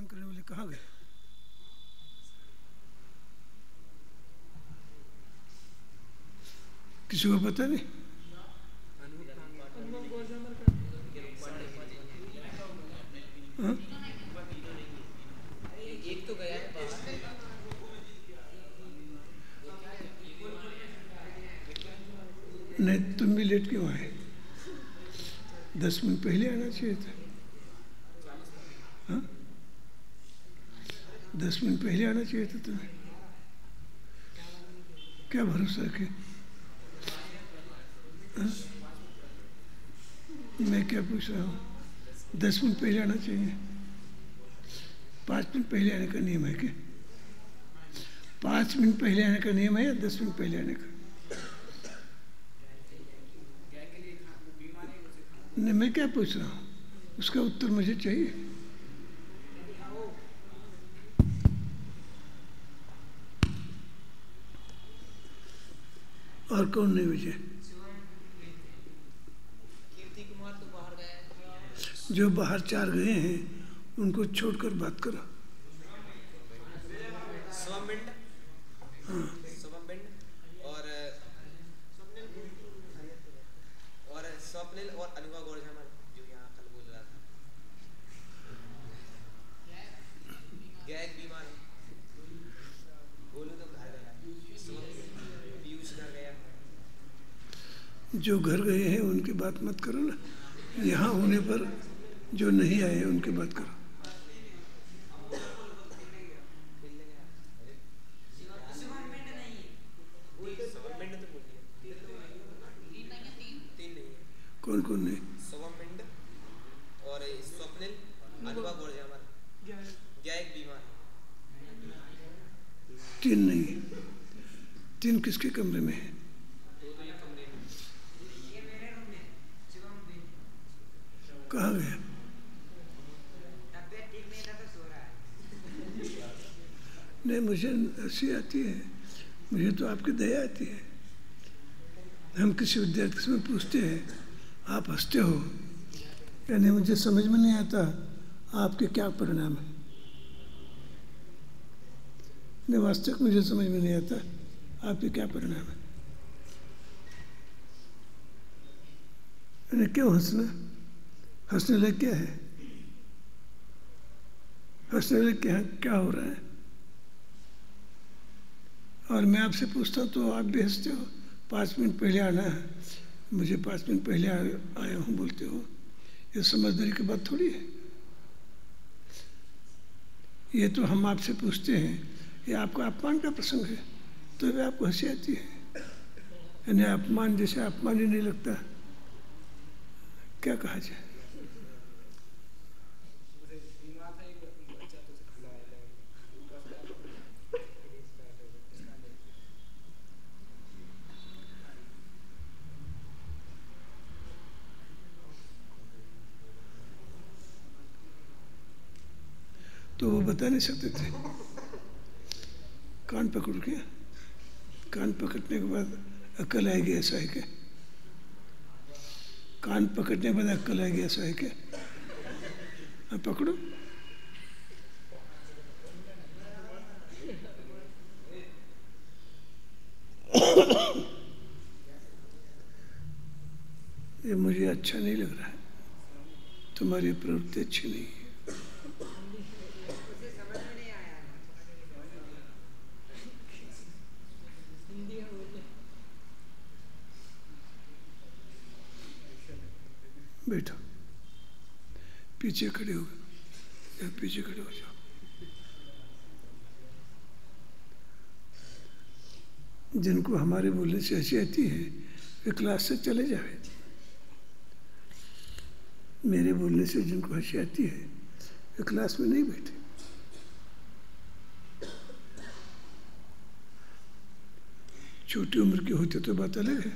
काम करने वाले कहाँ गए? किसी को पता नहीं? हाँ? एक तो गया है नहीं, तुम भी लेट क्यों आए? 10 मिनट पहले आना चाहिए था। हाँ? 10 मिनट पहले आना चाहिए था तुम्हें। क्या भरोसा रखे? हाँ? मैं क्या पूछ रहा हूँ? 10 मिनट पहले आना चाहिए। 5 मिनट पहले आने का नियम है क्या? 5 मिनट पहले आने का नियम है या 10 मिनट पहले आने का? नहीं, मैं क्या पूछ रहा हूँ उसका उत्तर मुझे चाहिए। और कौन नहीं मुझे? कीर्ति कुमार तो बाहर गए। जो बाहर 4 गए हैं उनको छोड़कर बात करो। स्वमिंड, हाँ, स्वमिंड और स्वप्निल और अनुवा गौरजामल जो यहाँ कल बोल रहा था। गैग बीमार है, बोलू तो घर गया, पीयूष घर गया। जो घर गए हैं उनकी बात मत करो ना। यहाँ होने पर जो नहीं आए हैं उनकी बात करो। कौन कौन नहीं? स्वमिंड और स्वप्निल, अनुवा गौरजामल, गैग बीमार। 3 नहीं। 3 किसके कमरे में है? कहाँ गया? नहीं, मुझे हंसी आती है, मुझे तो आपकी दया आती है। हम किसी विद्यार्थी से पूछते हैं, आप हंसते हो, यानी मुझे समझ में नहीं आता आपके क्या परिणाम है। नहीं, वास्तविक मुझे समझ में नहीं आता आपके क्या परिणाम है। यानी क्यों हंसना? हंसने लगे क्या है? हंसने लगे क्या हो रहा है? और मैं आपसे पूछता हूँ तो आप भी हंसते हो। 5 मिनट पहले आना है, मुझे 5 मिनट पहले आया हूँ बोलते हो। ये समझदारी की बात थोड़ी है। ये तो हम आपसे पूछते हैं, ये आपका अपमान का प्रसंग है तो भी आपको हंसी आती है। यानी अपमान जैसे अपमान ही नहीं लगता, क्या कहा जाए? तो वो बता नहीं सकते थे। कान पकड़ के, कान पकड़ने के बाद अक्ल आएगी, ऐसा है क्या? कान पकड़ने के बाद अक्ल आएगी, ऐसा है क्या? अब पकड़ो। ये मुझे अच्छा नहीं लग रहा है, तुम्हारी प्रवृत्ति अच्छी नहीं है। बैठो, पीछे खड़े हो गए, पीछे खड़े हो जाओ। जिनको हमारे बोलने से हंसी आती है वे क्लास से चले जाए। मेरे बोलने से जिनको हंसी आती है वे क्लास में नहीं बैठे। छोटी उम्र के होते तो बात अलग है।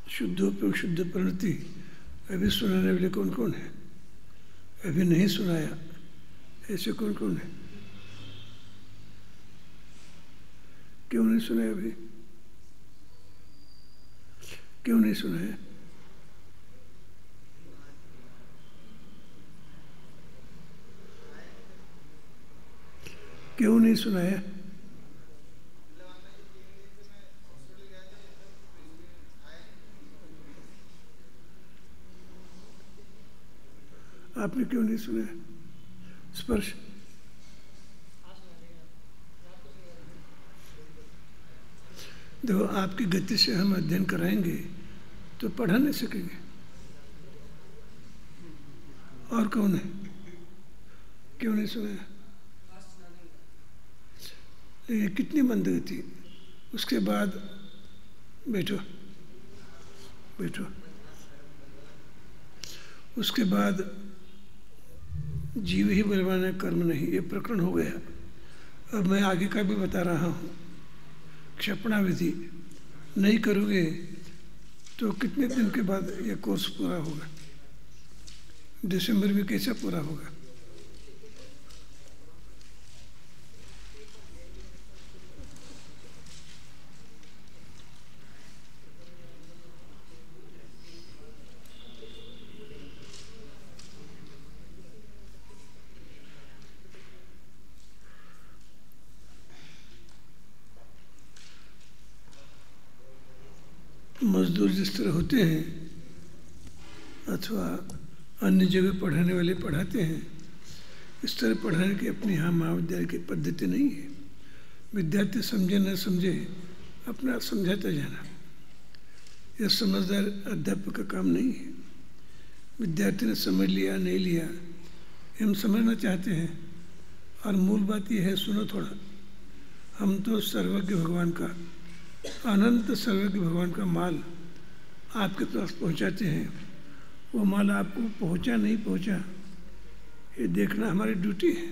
शुद्धोपयोग शुद्ध परिणति अभी सुनाने वाले कौन कौन है? अभी नहीं सुनाया, ऐसे कौन कौन है? क्यों नहीं सुनाया अभी? क्यों नहीं सुनाया? क्यों नहीं सुनाया? आपने क्यों नहीं सुना? स्पर्श देखो, आपकी गति से हम अध्ययन कराएंगे तो पढ़ा नहीं सकेंगे। और कौन है? क्यों नहीं सुना? ये कितनी मंद गति। उसके बाद बैठो बैठो। उसके बाद जीव ही बलवान है, कर्म नहीं। ये प्रकरण हो गया। अब मैं आगे का भी बता रहा हूँ। क्षपणा विधि नहीं करोगे तो कितने दिन के बाद ये कोर्स पूरा होगा? दिसंबर में कैसे पूरा होगा? मजदूर जिस तरह होते हैं अथवा अन्य जगह पढ़ाने वाले पढ़ाते हैं, इस तरह पढ़ाने की अपनी यहाँ महाविद्यालय की पद्धति नहीं है। विद्यार्थी समझे न समझे अपना समझाता जाना, यह समझदार अध्यापक का काम नहीं है। विद्यार्थी ने समझ लिया नहीं लिया, हम समझना चाहते हैं। और मूल बात यह है, सुनो थोड़ा, हम तो सर्वज्ञ भगवान का, अनंत सर्वज्ञ भगवान का माल आपके पास पहुंचाते हैं। वो माल आपको पहुंचा नहीं पहुंचा, ये देखना हमारी ड्यूटी है।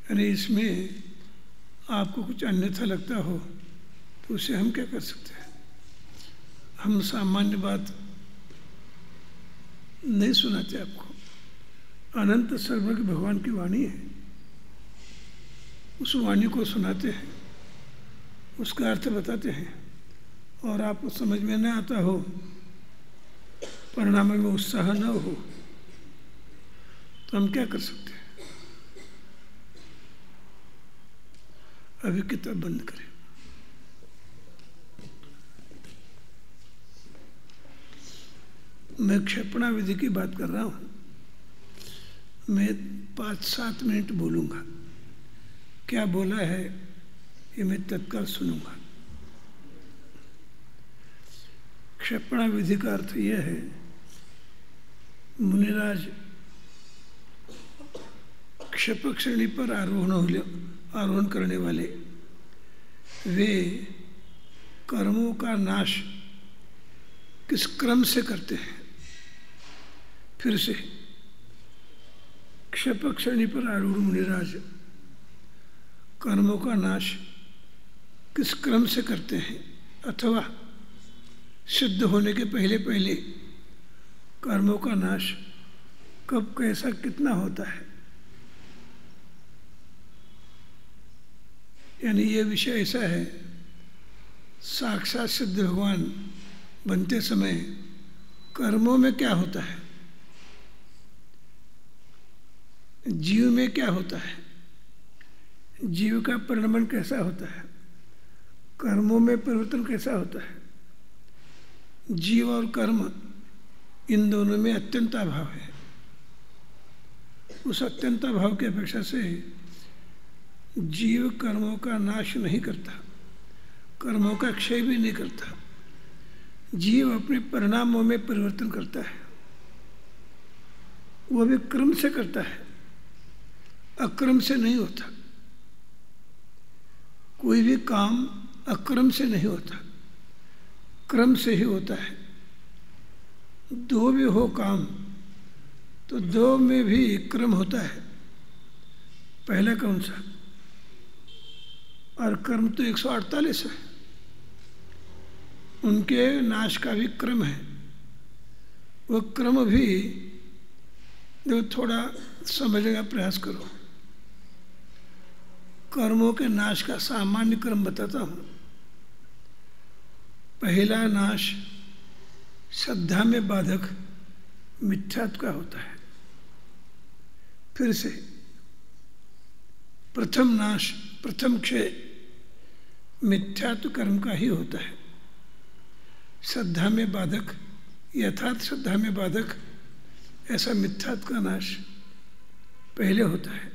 यानी इसमें आपको कुछ अन्यथा लगता हो तो उसे हम क्या कर सकते हैं? हम सामान्य बात नहीं सुनाते आपको। अनंत सर्वज्ञ भगवान की वाणी है, उस वाणी को सुनाते हैं, उसका अर्थ बताते हैं। और आपको समझ में न आता हो, परिणाम में उत्साह न हो, तो हम क्या कर सकते हैं? अभी किताब बंद करें। मैं क्षपणा विधि की बात कर रहा हूँ। मैं 5-7 मिनट बोलूँगा। क्या बोला है ये मैं तत्काल सुनूंगा। क्षपणा विधि का अर्थ यह है, मुनिराज क्षपक श्रेणी पर आरोहण करने वाले, वे कर्मों का नाश किस क्रम से करते हैं? फिर से, क्षपक श्रेणी पर आरूढ़ मुनिराज कर्मों का नाश किस क्रम से करते हैं, अथवा सिद्ध होने के पहले पहले कर्मों का नाश कब, कैसा, कितना होता है। यानी ये विषय ऐसा है, साक्षात सिद्ध भगवान बनते समय कर्मों में क्या होता है, जीव में क्या होता है, जीव का परिणमन कैसा होता है, कर्मों में परिवर्तन कैसा होता है। जीव और कर्म इन दोनों में अत्यंत अभाव है। उस अत्यंत अभाव की अपेक्षा से जीव कर्मों का नाश नहीं करता, कर्मों का क्षय भी नहीं करता। जीव अपने परिणामों में परिवर्तन करता है, वो भी क्रम से करता है, अक्रम से नहीं होता। कोई भी काम अक्रम से नहीं होता, क्रम से ही होता है। दो भी हो काम तो दो में भी क्रम होता है। पहला कौन सा? और कर्म तो 148 है, उनके नाश का भी क्रम है। वो क्रम भी जो थोड़ा समझने का प्रयास करो। कर्मों के नाश का सामान्य क्रम बताता हूँ। पहला नाश श्रद्धा में बाधक मिथ्यात्व का होता है। फिर से प्रथम नाश, प्रथम क्षय मिथ्यात्व कर्म का ही होता है। श्रद्धा में बाधक, यथार्थ श्रद्धा में बाधक ऐसा मिथ्यात्व का नाश पहले होता है,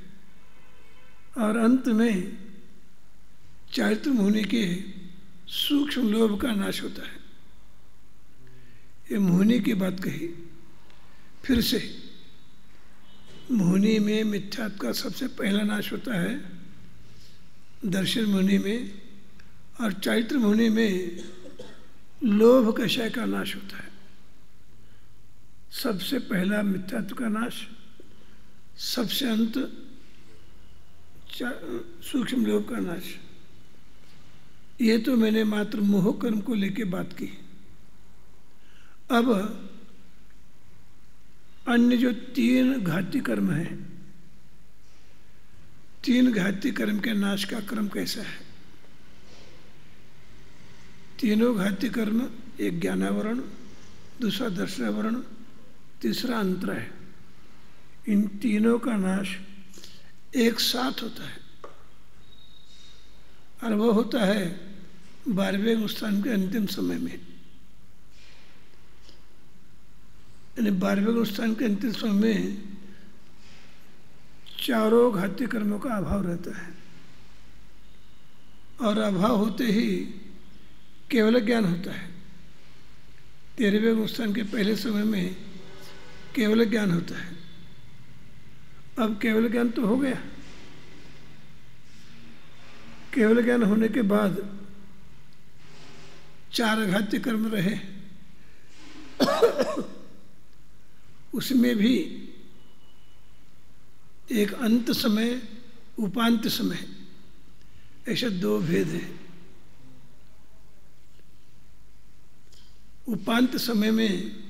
और अंत में चारित्र मुनि के सूक्ष्म लोभ का नाश होता है। ये मुनि की बात कही। फिर से मुनि में मिथ्यात्व का सबसे पहला नाश होता है, दर्शन मुनि में, और चारित्र मुनि में लोभ कषय का नाश होता है। सबसे पहला मिथ्यात्व का नाश, सबसे अंत सूक्ष्म लोभ का नाश। ये तो मैंने मात्र मोह कर्म को लेके बात की। अब अन्य जो 3 घाती कर्म हैं, 3 घाती कर्म के नाश का क्रम कैसा है? तीनों घाती कर्म, एक ज्ञानावरण, दूसरा दर्शनावरण, तीसरा अंतराय, इन तीनों का नाश एक साथ होता है, और वो होता है 12वें अनुष्ठान के अंतिम समय में। यानी 12वें अनुष्ठान के अंतिम समय में चारों घाती कर्मों का अभाव रहता है, और अभाव होते ही केवल ज्ञान होता है। 13वें अनुष्ठान के पहले समय में केवल ज्ञान होता है। अब केवल ज्ञान तो हो गया। केवल ज्ञान होने के बाद 4 घाती कर्म रहे। उसमें भी एक अंत समय, उपांत समय, ऐसे 2 भेद हैं। उपांत समय में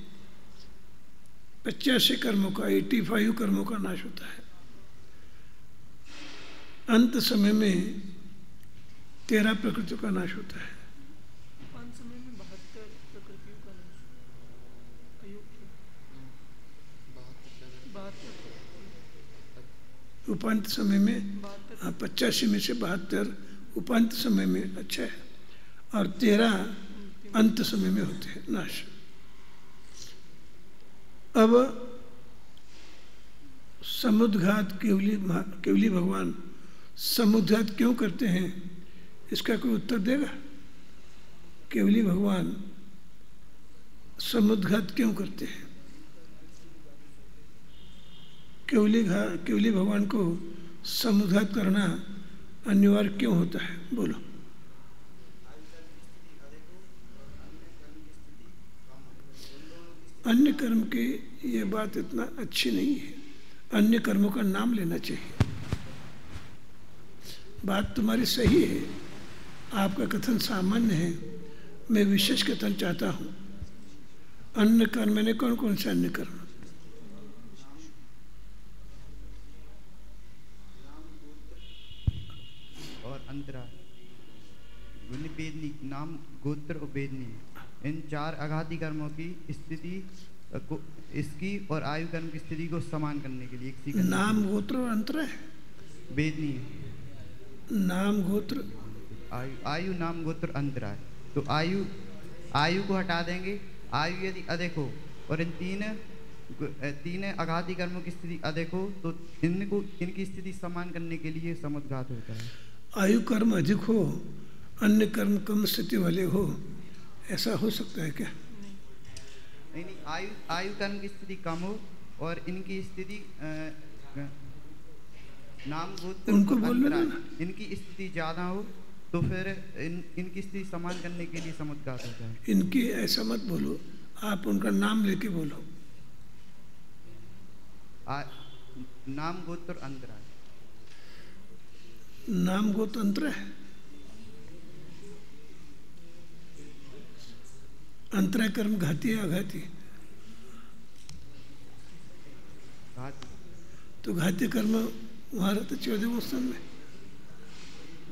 85 कर्मों का, 85 कर्मों का नाश होता है। अंत समय में 13 प्रकृतियों का नाश होता है। उपांत समय में 72 प्रकृतियों का नाश, उपांत समय में 85 में से 72 उपांत समय में, अच्छा है, और 13 अंत समय में होते हैं नाश। अब समुद्घात केवली भगवान समुद्घात क्यों करते हैं, इसका कोई उत्तर देगा? केवली भगवान समुद्घात क्यों करते हैं? केवली भगवान को समुद्घात करना अनिवार्य क्यों होता है? बोलो। अन्य कर्म की ये बात इतना अच्छी नहीं है। अन्य कर्मों का नाम लेना चाहिए। बात तुम्हारी सही है, आपका कथन सामान्य है, मैं विशेष कथन चाहता हूँ। अन्य कर्म मैंने कौन कौन से अन्य कर्म? और अंतरा, वेदनी, नाम, गोत्र और वेदनी, इन 4 अघाती कर्मों की स्थिति को, इसकी और आयु कर्म की स्थिति को समान करने के लिए नाम, गोत्र और अंतरा है। वेदनी, नाम, गोत्र, आयु, नाम, गोत्र, अंतराय। तो आयु को हटा देंगे। आयु यदि अधिक हो और इन 3 अघाती कर्मों की स्थिति अधिक हो तो इनकी स्थिति समान करने के लिए समुद्घात होता है। आयु कर्म अधिक हो, अन्य कर्म कम स्थिति वाले हो, ऐसा हो सकता है क्या? नहीं, आयु कर्म की स्थिति कम हो और इनकी स्थिति नाम, गोत्र, उनको बोलने दो ना। इनकी स्थिति ज्यादा हो तो फिर इनकी स्थिति समान करने के लिए समुद्घात होता है। इनकी ऐसा मत बोलो, आप उनका नाम लेके बोलो। नाम, गोत्र, अंतराय। नाम, गोत्र, अंतराय। अंतराय कर्म घाती है, आघाती? तो घात्य कर्म वहाँ रहता 14वें स्थान में।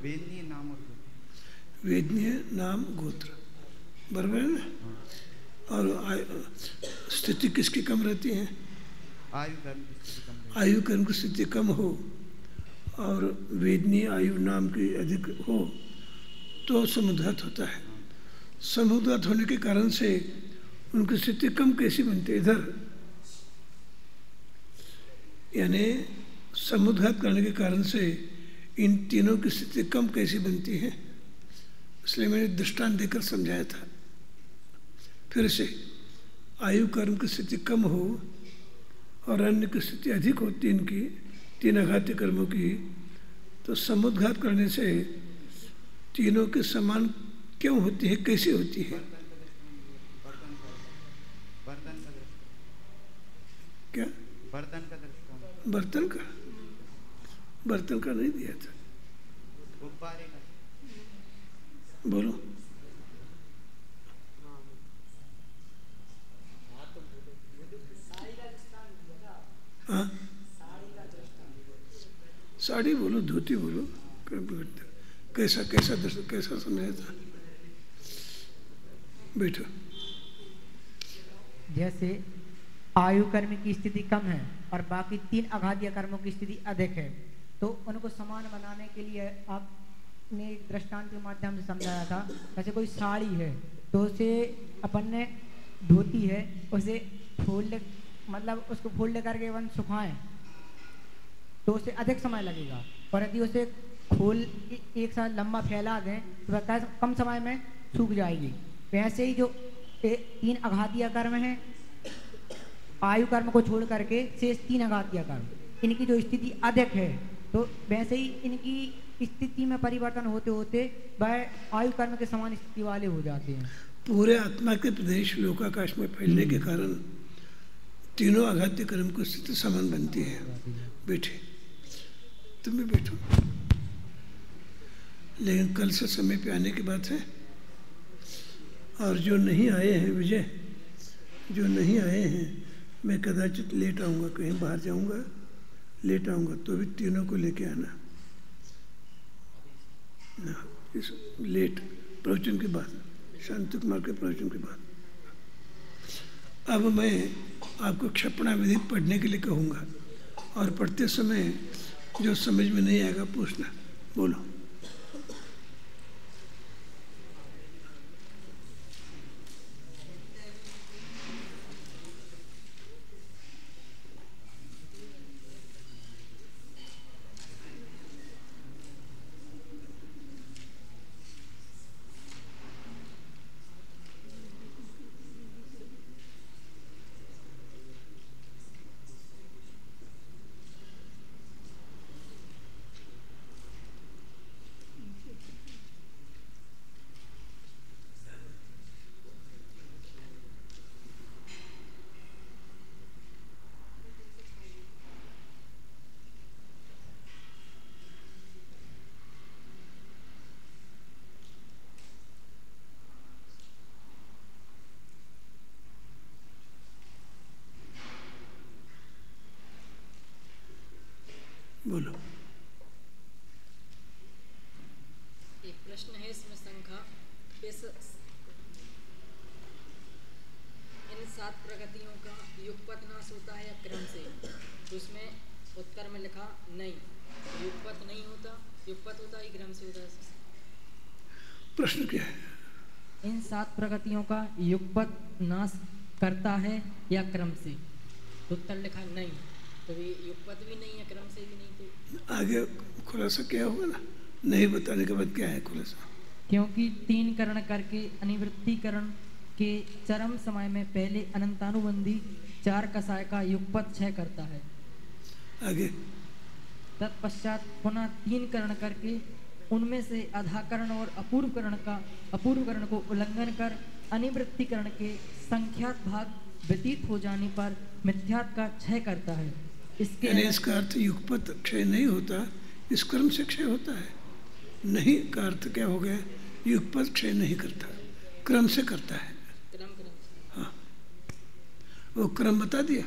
वेदनीय नाम और गोत्र। वेदनीय नाम गोत्र बराबर है ना। और स्थिति किसकी कम रहती है? आयु कर्म की स्थिति कम रहती है। आयु कर्म की स्थिति कम हो और वेदनीय आयु नाम की अधिक हो तो समुद्घात होता है। समुद्घात होने के कारण से उनकी स्थिति कम कैसी बनती है? इधर यानी समुद्घात करने के कारण से इन तीनों की स्थिति कम कैसी बनती है, इसलिए मैंने दृष्टांत देकर समझाया था। फिर से आयु कर्म की स्थिति कम हो और अन्य की स्थिति अधिक हो, तीन आघाती कर्मों की, तो समुद्घात करने से तीनों के समान क्यों होती है, कैसी होती है? क्या बर्तन का दृष्टांत? बर्तन का नहीं दिया था। गुब्बारे का। बोलो। हाँ साड़ी बोलो, धोती बोलो, कैसा कैसा दर्शन कैसा समझाया था? बैठो। जैसे आयु कर्म की स्थिति कम है और बाकी 3 अघातीय कर्मों की स्थिति अधिक है, तो उनको समान बनाने के लिए आपने एक दृष्टांत के माध्यम से समझाया था। जैसे कोई साड़ी है तो उसे अपन ने धोती है, उसे फोल्ड मतलब उसको फोल्ड करके अपन सुखाएं तो उसे अधिक समय लगेगा, और यदि उसे खोल एक साथ लंबा फैला दें तो वह कम समय में सूख जाएगी। वैसे ही जो 3 अघातीय कर्म हैं, आयु कर्म को छोड़ करके शेष 3 अघातीय कर्म, इनकी जो स्थिति अधिक है, तो वैसे ही इनकी स्थिति में परिवर्तन होते होते वह आयु कर्म के समान स्थिति वाले हो जाते हैं। पूरे आत्मा के प्रदेश लोकाकाश में फैलने के कारण तीनों आघाती कर्म की स्थिति समान बनती है। बैठे, तुम भी बैठो। लेकिन कल से समय पे आने की बात है। और जो नहीं आए हैं विजय, जो नहीं आए हैं, मैं कदाचित लेट आऊँगा, कहीं बाहर जाऊँगा, लेट आऊँगा, तो भी तीनों को लेके आना ना। इस लेट प्रवचन के बाद, शांति कुमार के प्रवचन के बाद। अब मैं आपको क्षपणा विधि पढ़ने के लिए कहूँगा, और पढ़ते समय जो समझ में नहीं आएगा पूछना। बोलो। बोलो। एक प्रश्न है इसमें शंका, इन 7 प्रगतियों का युगपत नाश होता है या क्रम से? तो उसमें उत्तर में लिखा नहीं, युगपत नहीं होता, युगपत होता है क्रम से होता है। प्रश्न क्या है? इन 7 प्रगतियों का युगपत नाश करता है या क्रम से? तो उत्तर लिखा नहीं, तो ये युगपत भी नहीं है, क्रम से भी नहीं। तो आगे खुलासा क्या होगा ना, नहीं बताने के बाद क्या है खुलासा? क्योंकि 3 करण करके अनिवृत्तिकरण के चरम समय में पहले अनंतानुबंधी 4 कसाय का युगपत 6 करता है। आगे तत्पश्चात पुनः 3 करण करके उनमें से अधाकरण और अपूर्व करण को उल्लंघन कर अनिवृत्तिकरण के संख्यात भाग व्यतीत हो जाने पर मिथ्यात का क्षय करता है। इसका अर्थ युगपत क्षय नहीं होता, इस क्रम से क्षय होता है। नहीं का अर्थ क्या हो गया? युगपत क्षय नहीं करता, क्रम से करता है। हाँ, वो क्रम बता दिया।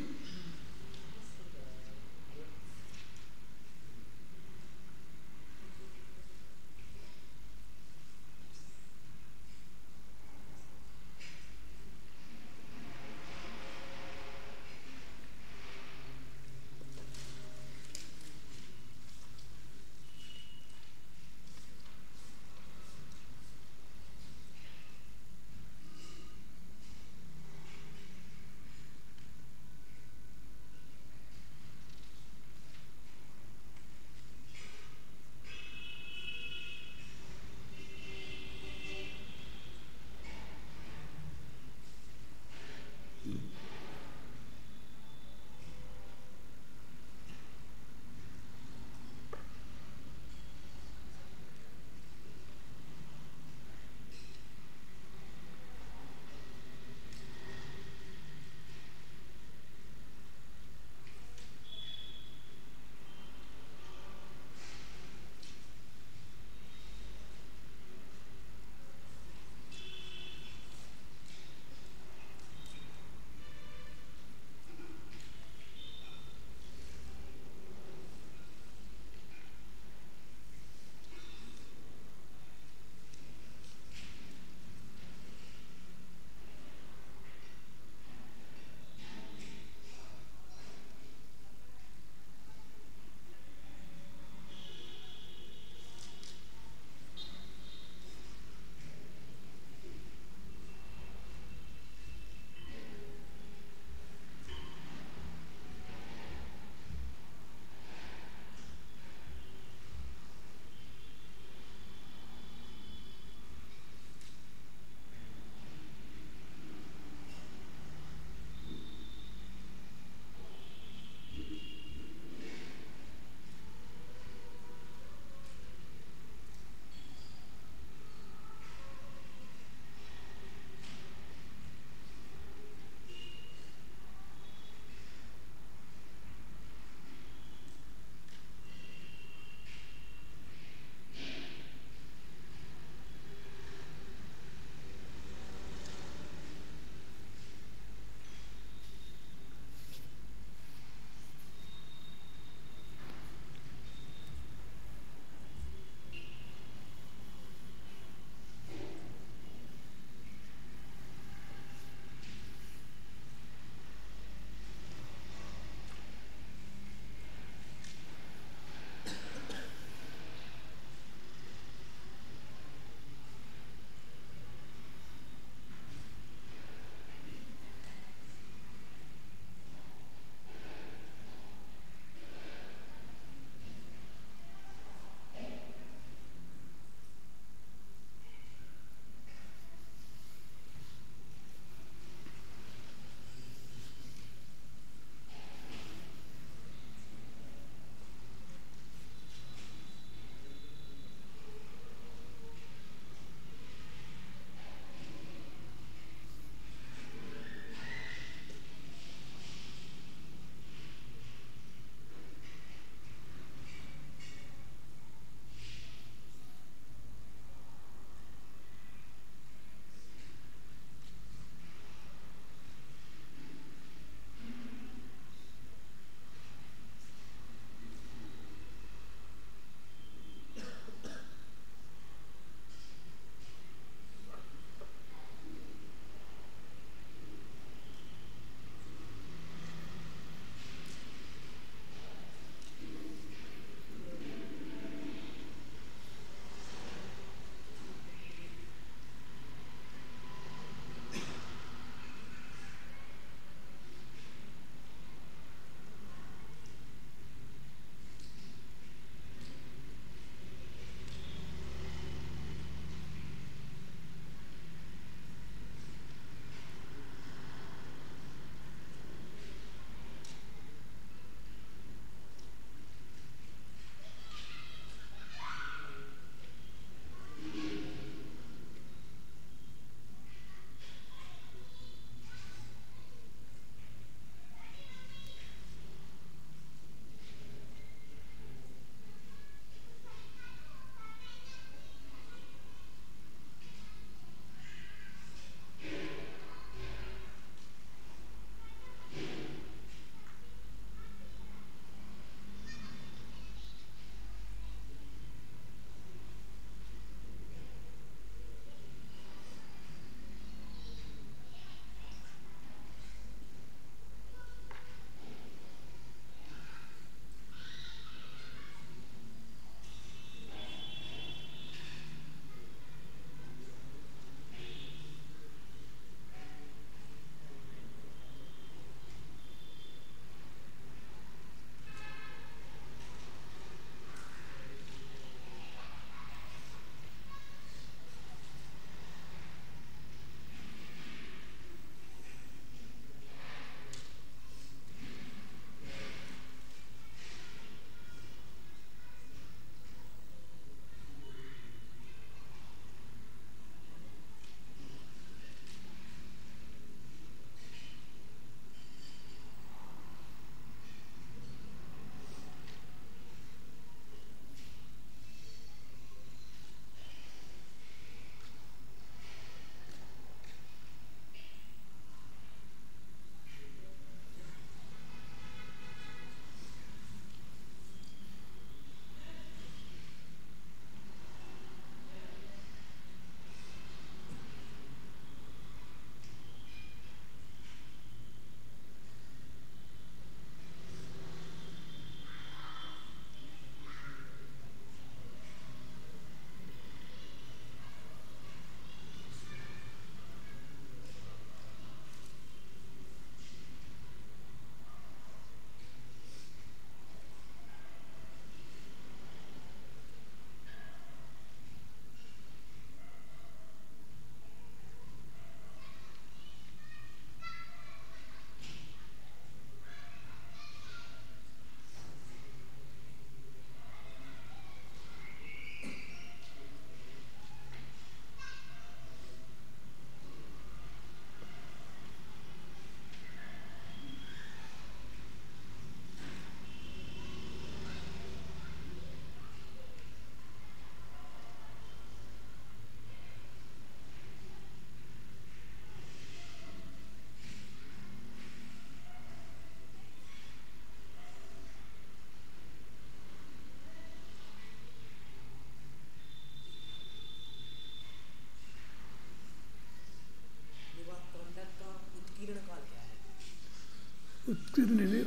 उत्कीर्ण ने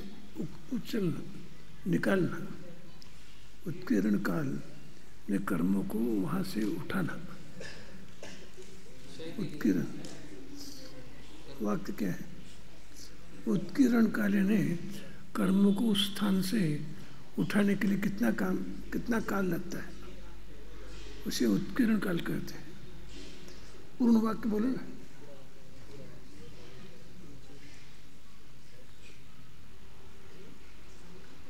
उछलना, निकालना। उत्कीर्ण काल ने कर्मों को वहाँ से उठाना। उत्कीर्ण वाक्य क्या है? उत्कीर्ण काल ने कर्मों को उस स्थान से उठाने के लिए कितना काल लगता है, उसे उत्कीर्ण काल कहते हैं। पूर्ण वाक्य बोले ना।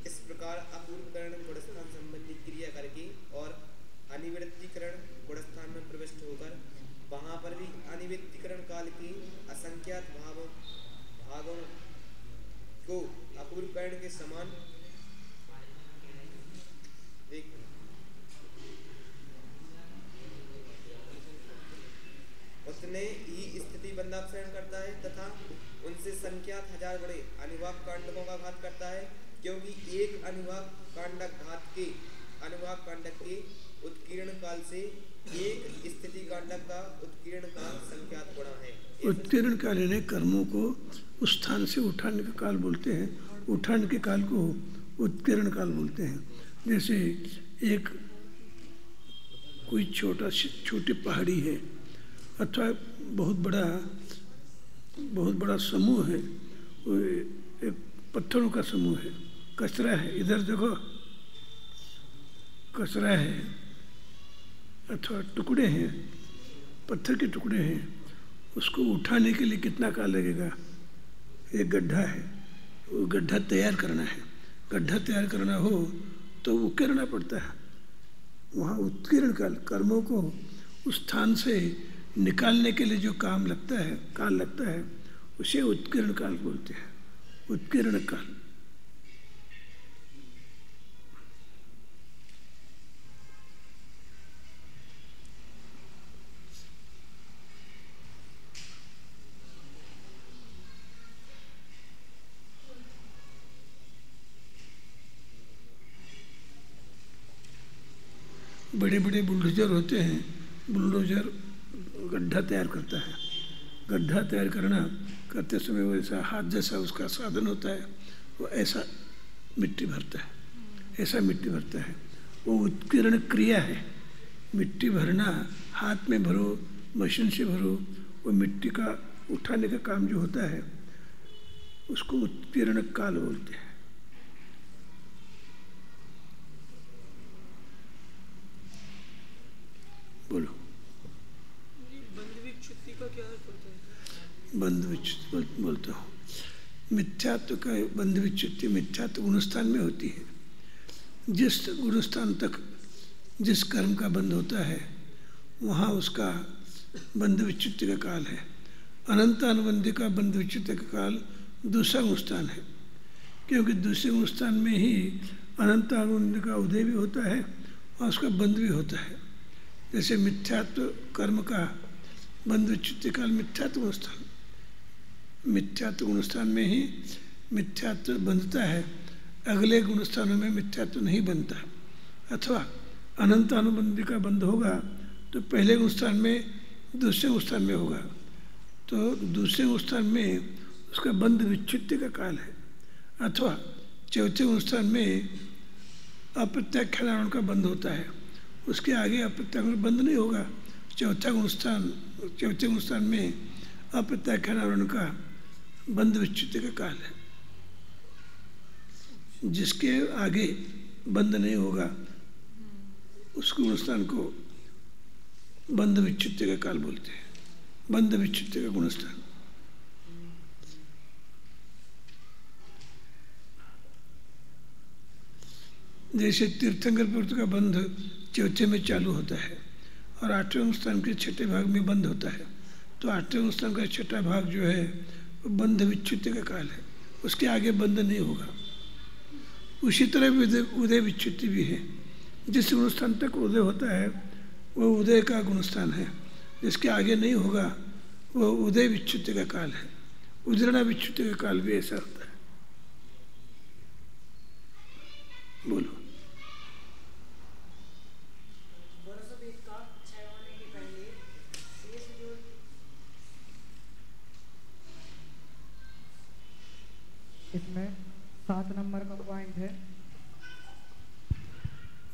इस प्रकार अपूर्वकरण गुणस्थान संबंधी क्रिया करके और अनिवृत्तिकरण गुणस्थान में प्रविष्ट होकर वहां पर भी अनिवृत्तिकरण काल के असंख्यात भागों को अपूर्वकरण के समान उतने ही स्थिति बंधापसरण करता है तथा उनसे संख्यात हजार बड़े अनुभाग कांडकों का घात करता है, क्योंकि एक अनुभाग कांडक के उत्कीर्ण काल से एक स्थिति कांडक का उत्कीर्ण काल संख्यात गुणा है। उत्कीर्ण काल ने कर्मों को उस स्थान से उठाने का काल बोलते हैं। उठाने के काल को उत्कीर्ण काल बोलते हैं। जैसे एक कोई छोटी पहाड़ी है अथवा बहुत बड़ा समूह है, वो एक पत्थरों का समूह है, कचरा है, इधर देखो कचरा है अथवा टुकड़े हैं, पत्थर के टुकड़े हैं, उसको उठाने के लिए कितना काल लगेगा? एक गड्ढा है, वो गड्ढा तैयार करना है। गड्ढा तैयार करना हो तो उकेरना पड़ता है। वहाँ उत्कीर्ण काल, कर्मों को उस स्थान से निकालने के लिए जो काल लगता है उसे उत्कीर्ण काल बोलते हैं। उत्कीर्ण काल। बड़े बड़े बुलडोजर होते हैं, बुलडोजर गड्ढा तैयार करता है। गड्ढा तैयार करते समय वो ऐसा हाथ जैसा उसका साधन होता है, वो ऐसा मिट्टी भरता है। वो उत्कीर्ण क्रिया है। मिट्टी भरना, हाथ में भरो, मशीन से भरो, वो मिट्टी का उठाने का काम जो होता है उसको उत्कीर्ण काल बोलते हैं। बोलो। बंध विच्युति का क्या अर्थ होता है? बंध विच्युति बोलता हूँ। मिथ्यात्व का बंध विच्युति मिथ्यात्व गुणस्थान में होती है। जिस गुणस्थान तक जिस कर्म का बंध होता है वहाँ उसका बंध विच्युति का काल है। अनंत अनुबंधी का बंध विच्युति का काल दूसरा गुणस्थान है, क्योंकि दूसरे गुणस्थान में ही अनंत अनुबंधी का उदय भी होता है और उसका बंध भी होता है। जैसे मिथ्यात्व कर्म का बंध विच्युति काल मिथ्यात्व गुणस्थान में ही मिथ्यात्व बंधता है, अगले गुणस्थानों में मिथ्यात्व नहीं बनता। अथवा अनंत अनुबंधी का बंध होगा तो पहले गुणस्थान में दूसरे गुणस्थान में होगा, तो दूसरे गुणस्थान में उसका बंध विच्युति का काल है। अथवा चौथे गुणस्थान में अप्रत्याख्यान का बंध होता है, उसके आगे अप्रत्याख्यान बंद नहीं होगा। चौथे गुणस्थान में अप्रत्याख्यान का बंध विच्युति का काल है। जिसके आगे बंद नहीं होगा उस गुणस्थान को बंध विच्युति का काल बोलते हैं। बंध विच्युति का गुणस्थान। जैसे तीर्थंकर प्रवृत्ति का बंध चौथे में चालू होता है और आठवें स्थान के छठे भाग में बंद होता है, तो आठवें स्थान का छठा भाग जो है वो बंध विच्युति का काल है, उसके आगे बंध नहीं होगा। उसी तरह उदय विच्युति भी है। जिस गुणस्थान तक उदय होता है वो उदय का गुणस्थान है, जिसके आगे नहीं होगा वो उदय विच्युति का काल है। उदरणा विच्युति का काल भी ऐसा होता है। बोलो। इसमें 7 नंबर का पॉइंट है।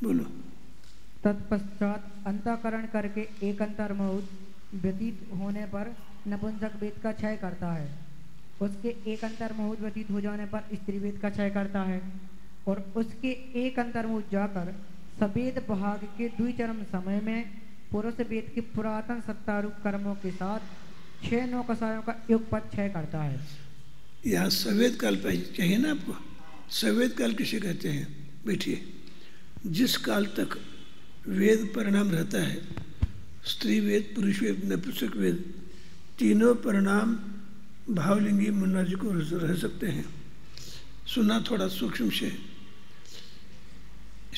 बोलो। तत्पश्चात अंतःकरण करके एक अंतर्मुहूर्त व्यतीत होने पर नपुंसक वेद का क्षय करता है, उसके एक अंतर्मुहूर्त व्यतीत हो जाने पर स्त्री वेद का क्षय करता है, और उसके एक अंतर्मुहूर्त जाकर सवेद भाग के द्विचरम समय में पुरुष वेद के पुरातन सत्तारूप कर्मों के साथ 6 नौकसायों का युगपत क्षय करता है। यहाँ सवेद काल चाहिए ना आपको। सवेद काल किसे कहते हैं? बैठिए। जिस काल तक वेद परिणाम रहता है, स्त्री वेद, पुरुष वेद, नपुंसक वेद, तीनों परिणाम भावलिंगी मुन्ना जी को रह सकते हैं। सुना थोड़ा सूक्ष्म से।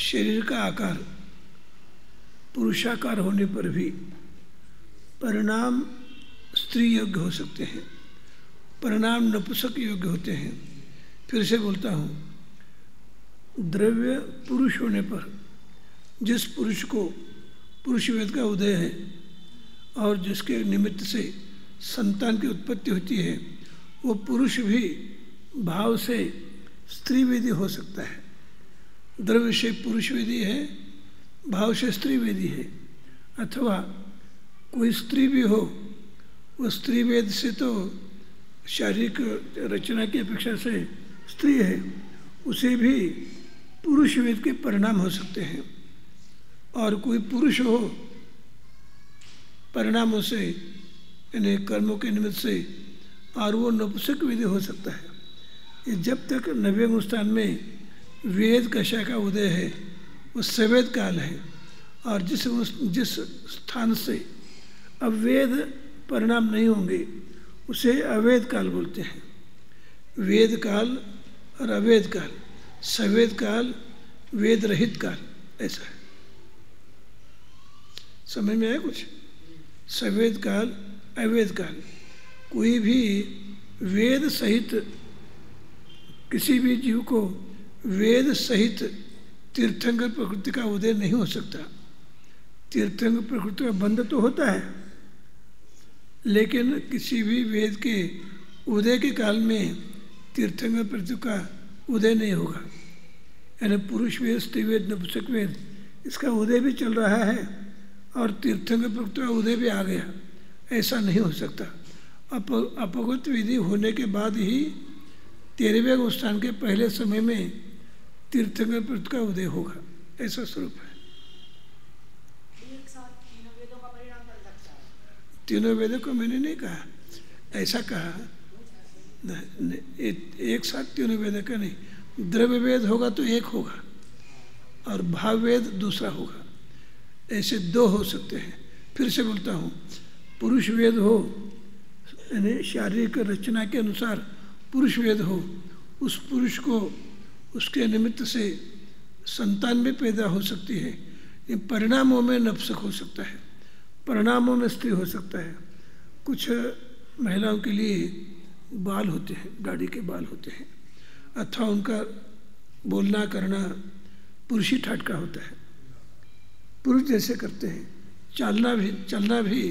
शरीर का आकार पुरुषाकार होने पर भी परिणाम स्त्री योग्य हो सकते हैं, परिणाम नपुंसक योग्य होते हैं। फिर से बोलता हूँ, द्रव्य पुरुष होने पर जिस पुरुष को पुरुष वेद का उदय है और जिसके निमित्त से संतान की उत्पत्ति होती है, वो पुरुष भी भाव से स्त्रीवेदी हो सकता है। द्रव्य से पुरुष वेदी है, भाव से स्त्री वेदी है। अथवा कोई स्त्री भी हो, वो स्त्री वेद से तो शारीरिक रचना की अपेक्षा से स्त्री है, उसे भी पुरुष वेद के परिणाम हो सकते हैं। और कोई पुरुष हो, परिणामों से यानी कर्मों के निमित्त से, और वो नपुंसक वेदी हो सकता है। ये जब तक नव्य स्थान में वेद कशा का उदय है, वो सवेद काल है। और जिस स्थान से अवेद परिणाम नहीं होंगे, उसे अवेद काल बोलते हैं। वेद काल और अवेद काल, सवेद काल, वेद रहित काल, ऐसा है। समझ में आया कुछ? सवेद काल, अवेद काल। कोई भी वेद सहित, किसी भी जीव को वेद सहित तीर्थंकर प्रकृति का उदय नहीं हो सकता। तीर्थंकर प्रकृति का बंध तो होता है, लेकिन किसी भी वेद के उदय के काल में तीर्थंकर प्रकृति का उदय नहीं होगा। यानी पुरुष वेद, स्त्री वेद, नपुंसक वेद, इसका उदय भी चल रहा है और तीर्थंकर प्रकृति का उदय भी आ गया, ऐसा नहीं हो सकता। अपगत विधि होने के बाद ही 13वें स्थान के पहले समय में तीर्थंकर प्रकृति का उदय होगा, ऐसा स्वरूप है। एक साथ तीनों वेदों का परिणाम चल सकता है। तीनों वेदों को मैंने नहीं कहा, ऐसा कहा एक साथ तीनों वेदों का नहीं। द्रव्य वेद होगा तो एक होगा और भाव वेद दूसरा होगा, ऐसे 2 हो सकते हैं। फिर से बोलता हूँ, पुरुष वेद हो, यानी शारीरिक रचना के अनुसार पुरुष वेद हो, उस पुरुष को उसके निमित्त से संतान भी पैदा हो सकती है। इन परिणामों में नपुंसक हो सकता है, परिणामों में स्त्री हो सकता है। कुछ महिलाओं के लिए बाल होते हैं, दाढ़ी के बाल होते हैं, अथवा उनका बोलना करना पुरुषी ठाट का होता है, पुरुष जैसे करते हैं। चलना भी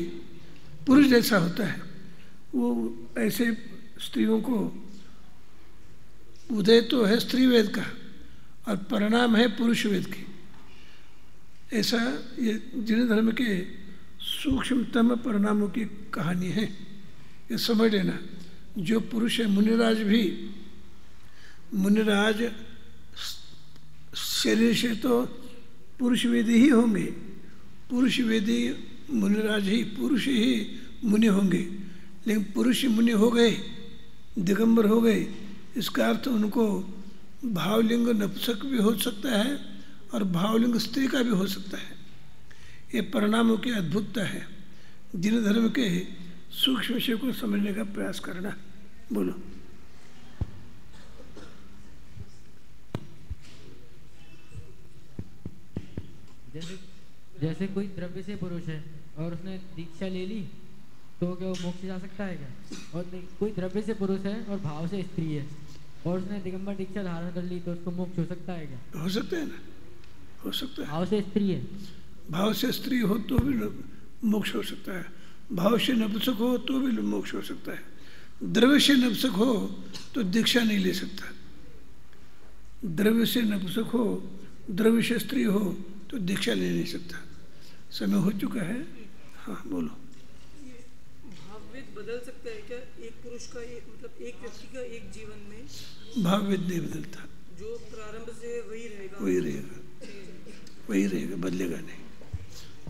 पुरुष जैसा होता है। वो ऐसे स्त्रियों को उदय तो है स्त्री वेद का और परिणाम है पुरुष वेद की। ऐसा ये जिन धर्म के सूक्ष्मतम परिणामों की कहानी है, ये समझ लेना। जो पुरुष है, मुनिराज शरीर से तो पुरुष वेदी ही होंगे, पुरुष वेदी मुनिराज ही, पुरुष ही मुनि होंगे। लेकिन पुरुष मुनि हो गए, दिगंबर हो गए, इसका अर्थ उनको भावलिंग नपुंसक भी हो सकता है और भावलिंग स्त्री का भी हो सकता है। ये परिणामों की अद्भुतता है। जिन धर्म के सूक्ष्म विषय को समझने का प्रयास करना। बोलो। जैसे कोई द्रव्य से पुरुष है और उसने दीक्षा ले ली, तो क्या वो मोक्ष जा सकता है क्या? और कोई द्रव्य से पुरुष है और भाव से स्त्री है और उसने दिगंबर दीक्षा धारण कर ली, तो उसको मोक्ष हो सकता है क्या? हो सकता है ना, हो सकता है। भाव से स्त्री है, भाव से स्त्री हो तो भी मोक्ष हो सकता है, भाव से नपुंसक हो तो भी मोक्ष हो सकता है। द्रव्य से नपुंसक हो तो दीक्षा नहीं ले सकता, द्रव्य से नपुंसक हो, द्रव्य से स्त्री हो तो दीक्षा ले नहीं सकता। समय हो चुका है। हाँ बोलो। भाववेद बदल सकता है क्या? एक पुरुष का मतलब एक व्यक्ति का एक जीवन में भाववेद नहीं बदलता, जो प्रारंभ से वही रहेगा, वही रहेगा, वही रहेगा, बदलेगा नहीं।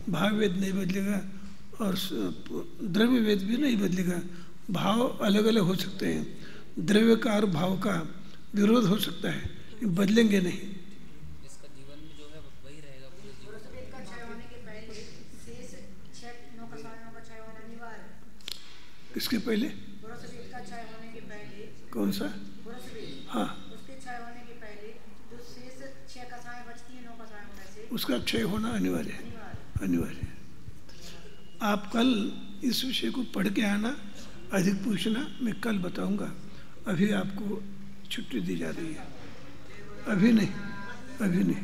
भाववेद नहीं बदलेगा और द्रव्य वेद भी नहीं बदलेगा। भाव अलग अलग हो सकते हैं, द्रव्य का और भाव का विरोध हो सकता है, बदलेंगे नहीं। इसका जीवन में जो है वही रहेगा पूरे जीवन। पुरुषवेद का क्षय होने के पहले शेष 6 9 कसायों का क्षय होना अनिवार्य है। किसके पहले? पुरुषवेद का क्षय होने के पहले। कौन सा? पुरुषवेद। हाँ, उसके क्षय होने के पहले जो शेष 6 कसाएं बचती हैं 9 कसायों में से, उसका क्षय होना अनिवार्य है, अनिवार्य है। आप कल इस विषय को पढ़ के आना, अधिक पूछना, मैं कल बताऊंगा। अभी आपको छुट्टी दी जा रही है। अभी नहीं, अभी नहीं।